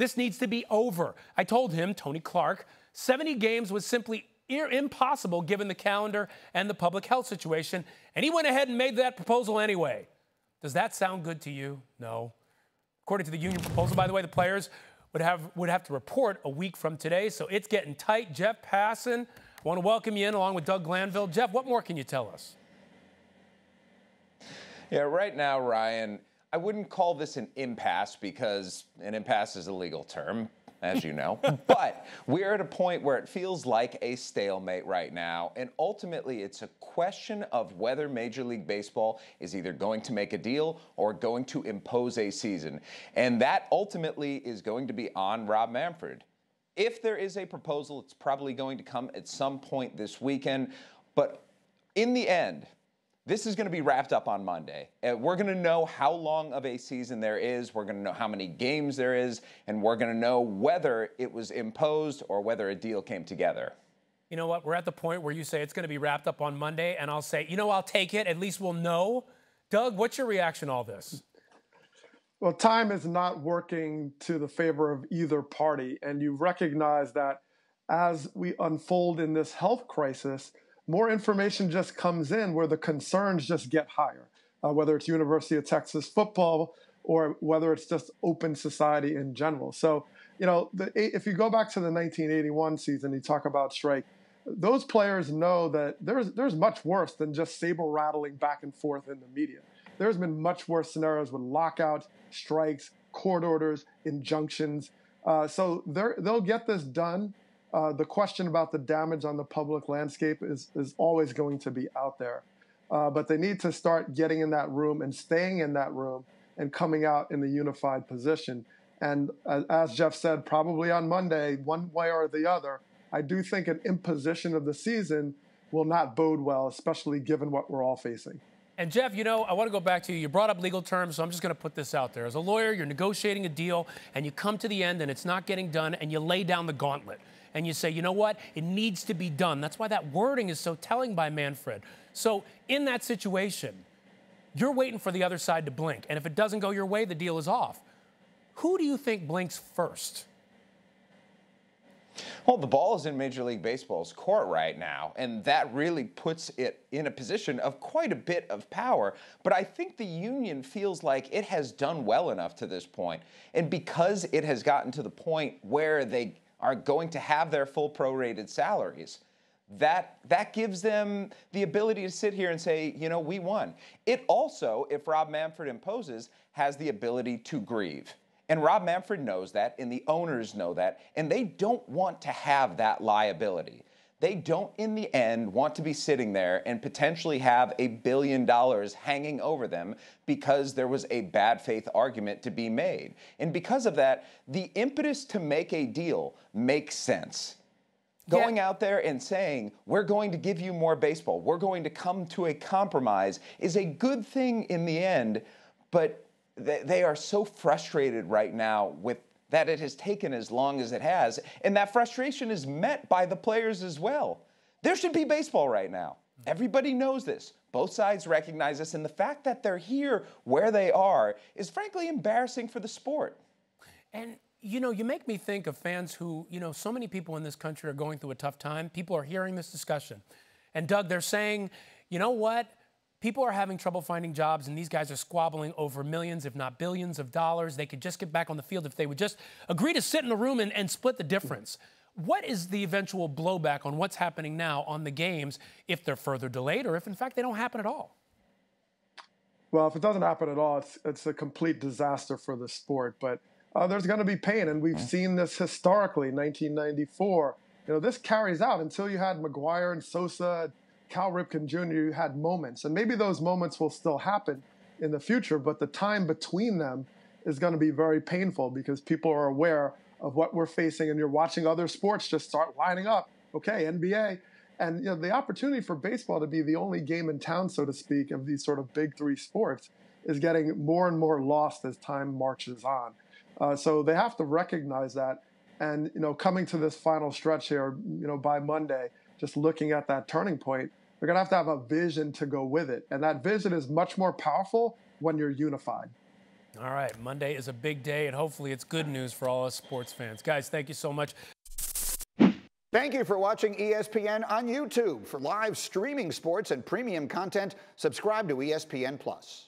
This needs to be over. I told him, Tony Clark, 70 games was simply impossible given the calendar and the public health situation, and he went ahead and made that proposal anyway. Does that sound good to you? No. According to the union proposal, by the way, the players would have to report a week from today, so it's getting tight. Jeff Passan, I want to welcome you in along with Doug Glanville. Jeff, what more can you tell us? Yeah, right now, Ryan, I wouldn't call this an impasse because an impasse is a legal term, as you know. But we're at a point where it feels like a stalemate right now. And ultimately, it's a question of whether Major League Baseball is either going to make a deal or going to impose a season. And that ultimately is going to be on Rob Manfred. If there is a proposal, it's probably going to come at some point this weekend. But in the end, this is going to be wrapped up on Monday. We're going to know how long of a season there is. We're going to know how many games there is. And we're going to know whether it was imposed or whether a deal came together. You know what? We're at the point where you say it's going to be wrapped up on Monday, and I'll say, you know, I'll take it. At least we'll know. Doug, what's your reaction to all this? Well, time is not working to the favor of either party. And you recognize that as we unfold in this health crisis, more information just comes in where the concerns just get higher, whether it's University of Texas football or whether it's just open society in general. So, you know, if you go back to the 1981 season, you talk about strike, those players know that there's much worse than just saber rattling back and forth in the media. There's been much worse scenarios with lockouts, strikes, court orders, injunctions. So they'll get this done. The question about the damage on the public landscape is always going to be out there. But they need to start getting in that room and staying in that room and coming out in a unified position. And as Jeff said, probably on Monday, one way or the other, I do think an imposition of the season will not bode well, especially given what we're all facing. And Jeff, you know, I want to go back to you. You brought up legal terms, so I'm just going to put this out there. As a lawyer, you're negotiating a deal, and you come to the end, and it's not getting done, and you lay down the gauntlet. And you say, you know what? It needs to be done. That's why that wording is so telling by Manfred. So in that situation, you're waiting for the other side to blink. And if it doesn't go your way, the deal is off. Who do you think blinks first? Well, the ball is in Major League Baseball's court right now, and that really puts it in a position of quite a bit of power. But I think the union feels like it has done well enough to this point. And because it has gotten to the point where they are going to have their full prorated salaries, that gives them the ability to sit here and say, you know, we won. It also, if Rob Manfred imposes, has the ability to grieve. And Rob Manfred knows that, and the owners know that, and they don't want to have that liability. They don't, in the end, want to be sitting there and potentially have $1 billion hanging over them because there was a bad faith argument to be made. And because of that, the impetus to make a deal makes sense. Going out there and saying, we're going to give you more baseball, we're going to come to a compromise, is a good thing in the end, but they are so frustrated right now with that it has taken as long as it has, and that frustration is met by the players as well. There should be baseball right now. Everybody knows this. Both sides recognize this, and the fact that they're here where they are is frankly embarrassing for the sport. And, you know, you make me think of fans who, you know, so many people in this country are going through a tough time. People are hearing this discussion. And, Doug, they're saying, you know what? People are having trouble finding jobs, and these guys are squabbling over millions, if not billions of dollars. They could just get back on the field if they would just agree to sit in the room and split the difference. What is the eventual blowback on what's happening now on the games if they're further delayed or if, in fact, they don't happen at all? Well, if it doesn't happen at all, it's a complete disaster for the sport. But there's going to be pain, and we've seen this historically, 1994. You know, this carries out until you had McGuire and Sosa, Cal Ripken Jr., you had moments. And maybe those moments will still happen in the future, but the time between them is going to be very painful because people are aware of what we're facing, and you're watching other sports just start lining up. Okay, NBA. And you know, the opportunity for baseball to be the only game in town, so to speak, of these sort of big three sports is getting more and more lost as time marches on. So they have to recognize that. And, you know, coming to this final stretch here, you know, by Monday, just looking at that turning point, they're going to have a vision to go with it. And that vision is much more powerful when you're unified. All right, Monday is a big day, and hopefully it's good news for all us sports fans. Guys, thank you so much. Thank you for watching ESPN on YouTube. For live streaming sports and premium content, subscribe to ESPN+.